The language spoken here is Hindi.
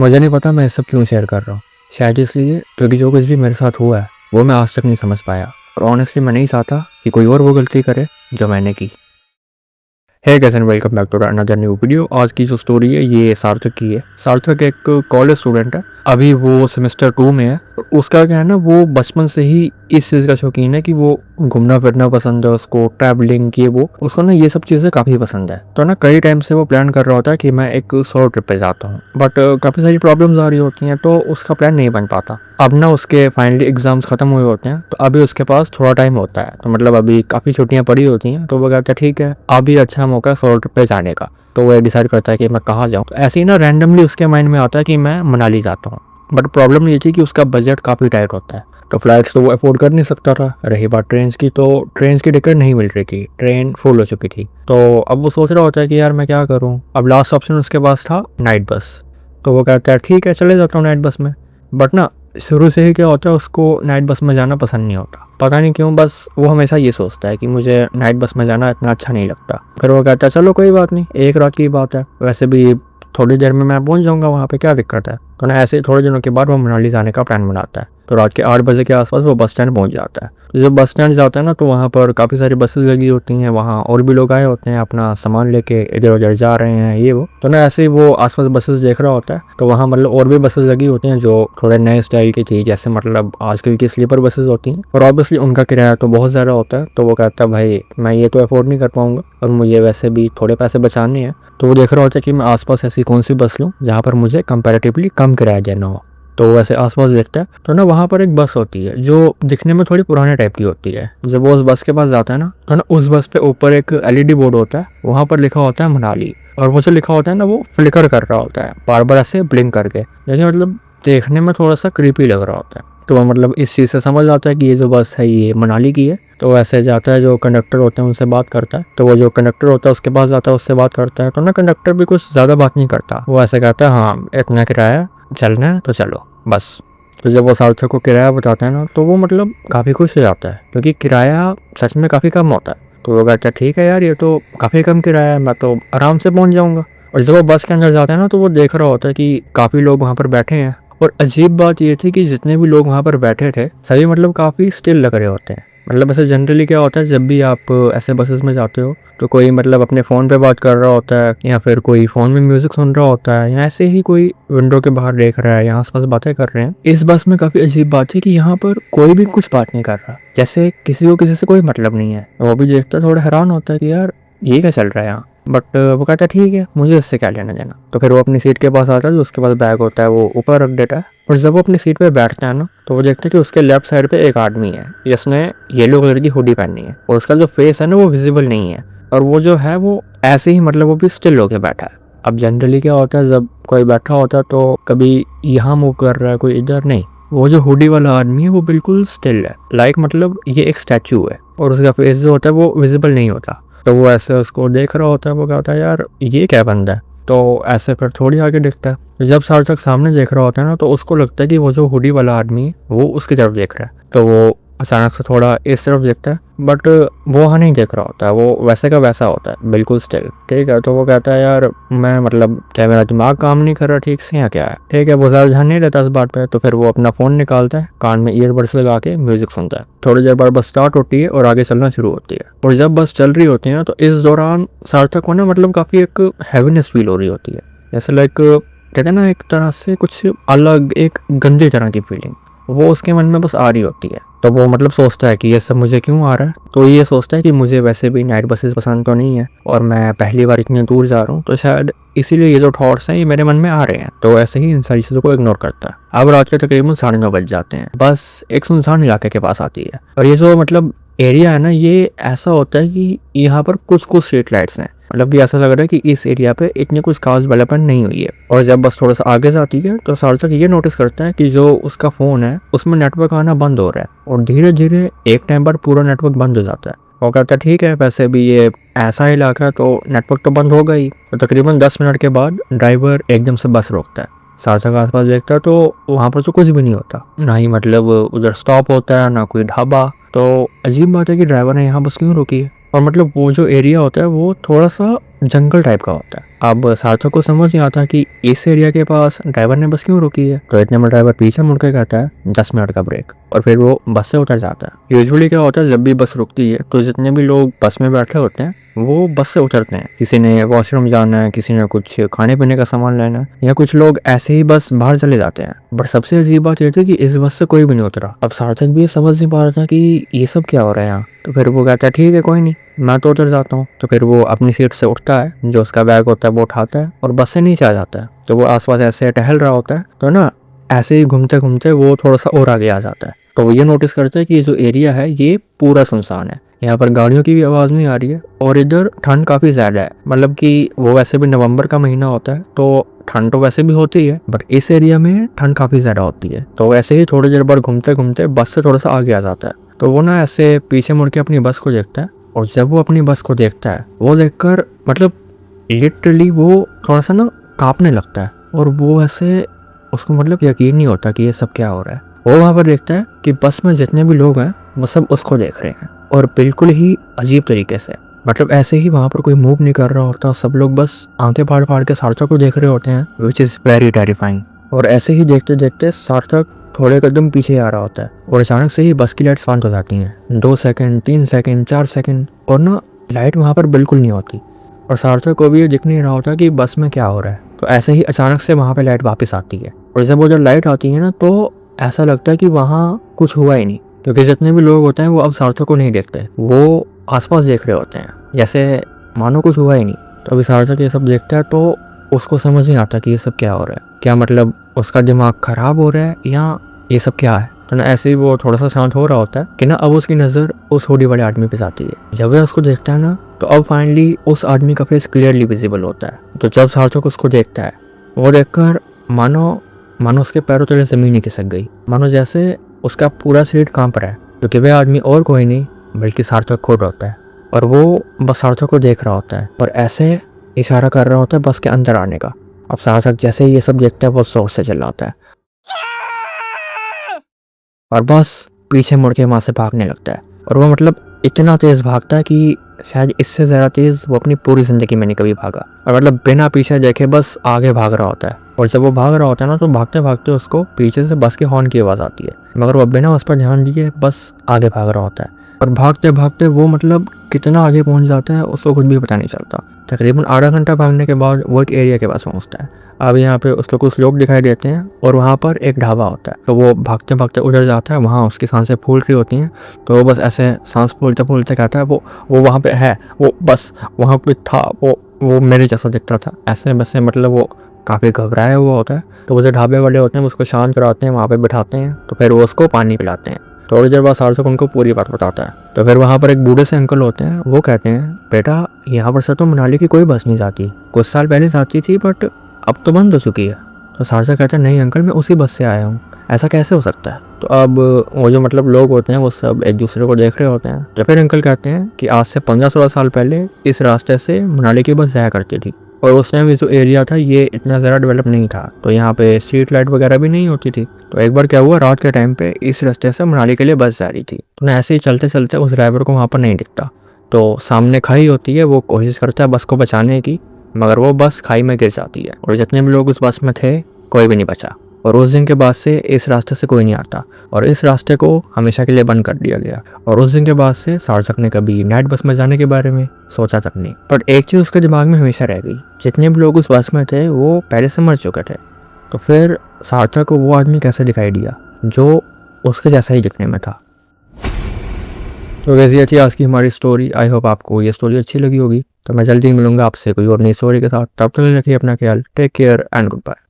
मुझे नहीं पता मैं ये सब क्यों शेयर कर रहा हूँ। शायद इसलिए क्योंकि जो कुछ भी मेरे साथ हुआ है वो मैं आज तक नहीं समझ पाया, और ऑनेस्टली मैं नहीं चाहता कि कोई और वो गलती करे जो मैंने की। Hey guys and welcome back to another new video. आज की जो स्टोरी है ये सार्थक की है। सार्थक एक कॉलेज स्टूडेंट है, अभी वो सेमेस्टर 2 में है। उसका क्या है ना, वो बचपन से ही इस चीज़ का शौकीन है कि वो घूमना फिरना पसंद है उसको, ट्रैवलिंग की वो उसको ना ये सब चीज़ें काफ़ी पसंद है। तो ना कई टाइम से वो प्लान कर रहा होता है कि मैं एक सोलो ट्रिप पे जाता हूँ, बट काफ़ी सारी प्रॉब्लम्स आ रही होती हैं तो उसका प्लान नहीं बन पाता। अब ना उसके फाइनली एग्जाम्स खत्म हुए होते हैं तो अभी उसके पास थोड़ा टाइम होता है, तो मतलब अभी काफ़ी छुट्टियाँ पड़ी होती हैं। तो वो कहता है ठीक है अभी अच्छा मौका है सोलो ट्रिप पे जाने का। तो वो डिसाइड करता है कि मैं कहाँ जाऊँ। तो ऐसे ही ना रैंडमली उसके माइंड में आता है कि मैं मनाली जाता हूँ। बट प्रॉब्लम ये थी कि उसका बजट काफ़ी टाइट होता है, तो फ्लाइट्स तो वो अफोर्ड कर नहीं सकता था। रही बात ट्रेन की, तो ट्रेन की टिकट नहीं मिल रही थी, ट्रेन फुल हो चुकी थी। तो अब वो सोच रहा होता है कि यार मैं क्या करूँ। अब लास्ट ऑप्शन उसके पास था नाइट बस। तो वो कहता है ठीक है चले जाता हूँ नाइट बस में। बट ना शुरू से ही क्या होता है, उसको नाइट बस में जाना पसंद नहीं होता। पता नहीं क्यों, बस वो हमेशा ये सोचता है कि मुझे नाइट बस में जाना इतना अच्छा नहीं लगता। फिर वो कहता है चलो कोई बात नहीं, एक रात की बात है, वैसे भी थोड़ी देर में मैं पहुंच जाऊंगा वहाँ पे, क्या दिक्कत है। तो ना ऐसे ही थोड़े दिनों के बाद वो मनाली जाने का प्लान बनाता है। तो रात के 8 बजे के आसपास वो बस स्टैंड पहुंच जाता है। तो जब बस स्टैंड जाता है ना तो वहाँ पर काफ़ी सारी बसेस लगी होती हैं, वहाँ और भी लोग आए होते हैं अपना सामान लेके इधर उधर जा रहे हैं ये वो। तो ना ऐसे ही वो आसपास बसेस देख रहा होता है, तो वहाँ मतलब और भी बसेस लगी होती हैं जो थोड़े नए स्टाइल की थी, जैसे मतलब आजकल की स्लीपर बसेस होती हैं। और ऑब्वियसली उनका किराया तो बहुत ज़्यादा होता है। तो वो कहता है भाई मैं ये तो अफोर्ड नहीं कर पाऊंगा और मुझे वैसे भी थोड़े पैसे बचाने हैं। तो वो देख रहा होता है कि मैं आसपास ऐसी कौन सी बस लूँ जहाँ पर मुझे कंपैरेटिवली कम किराया देना हो। तो वैसे आसपास देखता है तो ना वहाँ पर एक बस होती है जो दिखने में थोड़ी पुराने टाइप की होती है। जब वो उस बस के पास जाता है ना तो ना उस बस पे ऊपर एक एलईडी बोर्ड होता है, वहाँ पर लिखा होता है मनाली। और वो जो लिखा होता है ना वो फ्लिकर कर रहा होता है बार बार ऐसे ब्लिंक करके, जैसे मतलब देखने में थोड़ा सा क्रीपी लग रहा होता है। तो वो मतलब इस चीज़ से समझ आता है कि ये जो बस है ये मनाली की है। तो ऐसे जाता है, जो कंडक्टर होते हैं उनसे बात करता है। तो वो जो कंडक्टर होता है उसके पास जाता है, उससे बात करता है। तो ना कंडक्टर भी कुछ ज़्यादा बात नहीं करता, वो ऐसे कहता है हाँ इतना किराया, चलना है तो चलो बस। तो जब वो सार्थक को किराया बताता है ना तो वो मतलब काफ़ी खुश हो जाता है, क्योंकि किराया सच में काफ़ी कम होता है। तो वो कहता है ठीक है यार ये तो काफ़ी कम किराया है, मैं तो आराम से पहुंच जाऊंगा। और जब वो बस के अंदर जाता है ना तो वो देख रहा होता है कि काफ़ी लोग वहाँ पर बैठे हैं। और अजीब बात ये थी कि जितने भी लोग वहाँ पर बैठे थे सभी मतलब काफ़ी स्टिल लग रहे होते हैं। मतलब ऐसे जनरली क्या होता है, जब भी आप ऐसे बसेस में जाते हो तो कोई मतलब अपने फ़ोन पे बात कर रहा होता है, या फिर कोई फ़ोन में म्यूज़िक सुन रहा होता है, या ऐसे ही कोई विंडो के बाहर देख रहा है या आसपास बातें कर रहे हैं। इस बस में काफ़ी अजीब बात है कि यहाँ पर कोई भी कुछ बात नहीं कर रहा, जैसे किसी को किसी से कोई मतलब नहीं है। वो भी देखता है, थोड़ा हैरान होता है कि यार ये क्या चल रहा है यहाँ। बट वो कहता है ठीक है मुझे इससे क्या लेना देना। तो फिर वो अपनी सीट के पास आता है, जो उसके पास बैग होता है वो ऊपर रख देता है। और जब वो अपनी सीट पे बैठता है ना तो वो देखता है कि उसके लेफ्ट साइड पे एक आदमी है जिसने येलो कलर की हुडी पहनी है, और उसका जो फेस है ना वो विजिबल नहीं है। और वो जो है वो ऐसे ही मतलब वो भी स्टिल होके बैठा है। अब जनरली क्या होता है, जब कोई बैठा होता है तो कभी यहाँ मूव कर रहा है कोई इधर नहीं, वो जो हुडी वाला आदमी है वो बिल्कुल स्टिल है, लाइक मतलब ये एक स्टैचू है। और उसका फेस जो होता है वो विजिबल नहीं होता। तो वो ऐसे उसको देख रहा होता है, वो कहता है यार ये क्या बंदा है। तो ऐसे फिर थोड़ी आगे दिखता है, जब सार्थक सामने देख रहा होता है ना तो उसको लगता है कि वो जो हुडी वाला आदमी है वो उसकी तरफ देख रहा है। तो वो अचानक से थोड़ा इस तरफ देखता है, बट वो वहाँ नहीं देख रहा होता है, वो वैसे का वैसा होता है बिल्कुल स्टिल। ठीक है, तो वो कहता है यार मैं मतलब क्या मेरा दिमाग काम नहीं कर रहा ठीक से या क्या है। ठीक है, वो ज़्यादा ध्यान नहीं देता इस बात पे। तो फिर वो अपना फ़ोन निकालता है, कान में ईयरबड्स लगा के म्यूजिक सुनता है। थोड़ी देर बाद बस स्टार्ट होती है और आगे चलना शुरू होती है। और जब बस चल रही होती है ना तो इस दौरान सार्थक को ना मतलब काफ़ी एक हैवीनेस फील हो रही होती है, जैसे लाइक कहते हैं ना एक तरह से कुछ अलग एक गंदी तरह की फीलिंग वो उसके मन में बस आ रही होती है। तो वो मतलब सोचता है कि ये सब मुझे क्यों आ रहा है। तो ये सोचता है कि मुझे वैसे भी नाइट बसेस पसंद तो नहीं है, और मैं पहली बार इतनी दूर जा रहा हूँ, तो शायद इसीलिए ये जो थॉट्स हैं ये मेरे मन में आ रहे हैं। तो ऐसे ही इन सारी चीज़ों को इग्नोर करता है। अब रात के तकरीबन 9:30 बज जाते हैं, बस एक सुनसान इलाके के पास आती है। और ये जो मतलब एरिया है ना ये ऐसा होता है कि यहाँ पर कुछ कुछ स्ट्रीट लाइट्स हैं, मतलब कि ऐसा लग रहा है कि इस एरिया पे इतनी कुछ खास डेवलपमेंट नहीं हुई है। और जब बस थोड़ा सा आगे जाती है तो सार्थक ये नोटिस करता है कि जो उसका फ़ोन है उसमें नेटवर्क आना बंद हो रहा है, और धीरे धीरे एक टाइम पर पूरा नेटवर्क बंद हो जाता है। वो कहता है ठीक है वैसे भी ये ऐसा इलाका है तो नेटवर्क तो बंद होगा ही। तो तकरीबन 10 मिनट के बाद ड्राइवर एकदम से बस रोकता है। सार्थक आसपास देखता है तो वहाँ पर तो कुछ भी नहीं होता, ना ही मतलब उधर स्टॉप होता है ना कोई ढाबा। तो अजीब बात है कि ड्राइवर ने यहाँ बस क्यों रोकी है। और मतलब वो जो एरिया होता है वो थोड़ा सा जंगल टाइप का होता है, अब सार्थक को समझ नहीं आता कि इस एरिया के पास ड्राइवर ने बस क्यों रोकी है। तो इतने में ड्राइवर पीछे मुड़ के कहता है 10 मिनट का ब्रेक, और फिर वो बस से उतर जाता है। यूजुअली क्या होता है, जब भी बस रुकती है तो जितने भी लोग बस में बैठे होते हैं वो बस से उतरते हैं। किसी ने वॉशरूम जाना है, किसी ने कुछ खाने पीने का सामान लेना है, या कुछ लोग ऐसे ही बस बाहर चले जाते हैं। बट सबसे अजीब बात ये थी कि इस बस से कोई भी नहीं उतरा। अब सार्थक भी समझ नहीं पा रहा था कि ये सब क्या हो रहा है यहाँ। तो फिर वो कहता है ठीक है कोई नहीं, मैं तो उतर जाता हूँ। तो फिर वो अपनी सीट से उठता है, जो उसका बैग होता है वो उठाता है और बस से नीचे आ जाता है। तो वो आसपास ऐसे टहल रहा होता है, तो ना ऐसे ही घूमते घूमते वो थोड़ा सा और आगे आ जाता है। तो वो ये नोटिस करता है कि ये जो एरिया है ये पूरा सुनसान है, यहाँ पर गाड़ियों की भी आवाज़ नहीं आ रही है, और इधर ठंड काफ़ी ज़्यादा है। मतलब कि वो वैसे भी नवंबर का महीना होता है तो ठंड तो वैसे भी होती है, बट इस एरिया में ठंड काफ़ी ज़्यादा होती है। तो वैसे ही थोड़ी देर बाद घूमते घूमते बस से थोड़ा सा आगे आ जाता है। तो वो ना ऐसे पीछे मुड़ के अपनी बस को देखता है, और जब वो अपनी बस को देखता है वो देखकर मतलब लिटरली वो थोड़ा सा ना कांपने लगता है, और वो ऐसे उसको मतलब यकीन नहीं होता कि ये सब क्या हो रहा है। वो वहाँ पर देखता है कि बस में जितने भी लोग हैं वो सब उसको देख रहे हैं, और बिल्कुल ही अजीब तरीके से। मतलब ऐसे ही वहाँ पर कोई मूव नहीं कर रहा होता, सब लोग बस आंखें फाड़ फाड़ के सार्थक को देख रहे होते हैं, विच इज़ वेरी टेरिफाइंग। और ऐसे ही देखते देखते सार्थक थोड़े कदम पीछे आ रहा होता है, और अचानक से ही बस की लाइट्स बंद हो जाती हैं। 2 सेकंड, 3 सेकंड, 4 सेकंड, और ना लाइट वहाँ पर बिल्कुल नहीं होती, और सार्थक को भी ये दिख नहीं रहा होता कि बस में क्या हो रहा है। तो ऐसे ही अचानक से वहाँ पे लाइट वापस आती है, और जब वो जब लाइट आती है ना तो ऐसा लगता है कि वहाँ कुछ हुआ ही नहीं, क्योंकि जितने भी लोग होते हैं वो अब सार्थक को नहीं देखते, वो आसपास देख रहे होते हैं जैसे मानो कुछ हुआ ही नहीं। तो अभी सार्थक ये सब देखता है तो उसको समझ नहीं आता कि ये सब क्या हो रहा है, क्या मतलब उसका दिमाग खराब हो रहा है या ये सब क्या है। तो ना ऐसे ही वो थोड़ा सा शांत हो रहा होता है कि ना अब उसकी नज़र उस हुडी वाले आदमी पे जाती है। जब वह उसको देखता है ना तो अब फाइनली उस आदमी का फेस क्लियरली विजिबल होता है। तो जब सार्थक उसको देखता है, वो देखकर मानो उसके पैरों तले ज़मीन ही खिसक गई, मानो जैसे उसका पूरा शरीर कांप रहा है, क्योंकि वह आदमी और कोई नहीं बल्कि सार्थक खुद होता है। और वो बस सार्थक को देख रहा होता है और ऐसे इशारा कर रहा होता है बस के अंदर आने का। अब सार्थक जैसे ही ये सब देखता है वो जोर से चिल्लाता है, और बस पीछे मुड़ के वहाँ से भागने लगता है। और वो मतलब इतना तेज़ भागता है कि शायद इससे ज़्यादा तेज़ वो अपनी पूरी ज़िंदगी में नहीं कभी भागा, और मतलब बिना पीछे देखे बस आगे भाग रहा होता है। और जब वो भाग रहा होता है ना तो भागते भागते उसको पीछे से बस के हॉर्न की आवाज़ आती है, मगर वो बिना उस पर ध्यान दिए बस आगे भाग रहा होता है। और भागते भागते वो मतलब कितना आगे पहुंच जाता है उसको कुछ भी पता नहीं चलता। तकरीबन आधा घंटा भागने के बाद वो एक एरिया के पास पहुंचता है। अब यहाँ पे उसको कुछ लोग दिखाई देते हैं, और वहाँ पर एक ढाबा होता है। तो वो भागते भागते उधर जाता है, वहाँ उसकी सांसें फूल रही होती हैं। तो वो बस ऐसे सांस फूलते फूलते कहता है वो वहाँ पे है, वो बस वहाँ पे था, वो मेरे जैसा दिखता था ऐसे बस से। मतलब वो काफ़ी घबराया हुआ होता है। तो वो जो ढाबे वाले होते हैं उसको शांत कराते हैं, वहाँ पे बिठाते हैं, तो फिर वो उसको पानी पिलाते हैं। थोड़ी देर बाद सार्थक उनको पूरी बात बताता है। तो फिर वहाँ पर एक बूढ़े से अंकल होते हैं, वो कहते हैं बेटा यहाँ पर से तो मनाली की कोई बस नहीं जाती, कुछ साल पहले जाती थी बट अब तो बंद हो चुकी है। तो सार्थक कहता है नहीं अंकल, मैं उसी बस से आया हूँ, ऐसा कैसे हो सकता है। तो अब वो जो मतलब लोग होते हैं वो सब एक दूसरे को देख रहे होते हैं। तो फिर अंकल कहते हैं कि आज से 15-16 साल पहले इस रास्ते से मनाली की बस जाया करती थी, और उस टाइम जो एरिया था ये इतना ज़्यादा डेवलप नहीं था, तो यहाँ पे स्ट्रीट लाइट वगैरह भी नहीं होती थी। तो एक बार क्या हुआ, रात के टाइम पे इस रास्ते से मनाली के लिए बस जा रही थी। तो ना ऐसे ही चलते चलते उस ड्राइवर को वहाँ पर नहीं दिखता। तो सामने खाई होती है, वो कोशिश करता है बस को बचाने की, मगर वो बस खाई में गिर जाती है, और जितने भी लोग उस बस में थे कोई भी नहीं बचा। और उस दिन के बाद से इस रास्ते से कोई नहीं आता, और इस रास्ते को हमेशा के लिए बंद कर दिया गया। और उस दिन के बाद से सार्थक ने कभी नाइट बस में जाने के बारे में सोचा तक नहीं। पर एक चीज़ उसके दिमाग में हमेशा रह गई, जितने भी लोग उस बस में थे वो पहले से मर चुके थे। तो फिर सार्थक को वो आदमी कैसे दिखाई दिया जो उसके जैसा ही दिखने में था। तो वैसे ये थी आज की हमारी स्टोरी। आई होप आपको ये स्टोरी अच्छी लगी होगी। तो मैं जल्दी मिलूंगा आपसे कोई और नई स्टोरी के साथ। तब तक रखिए अपना ख्याल। Take care and good bye.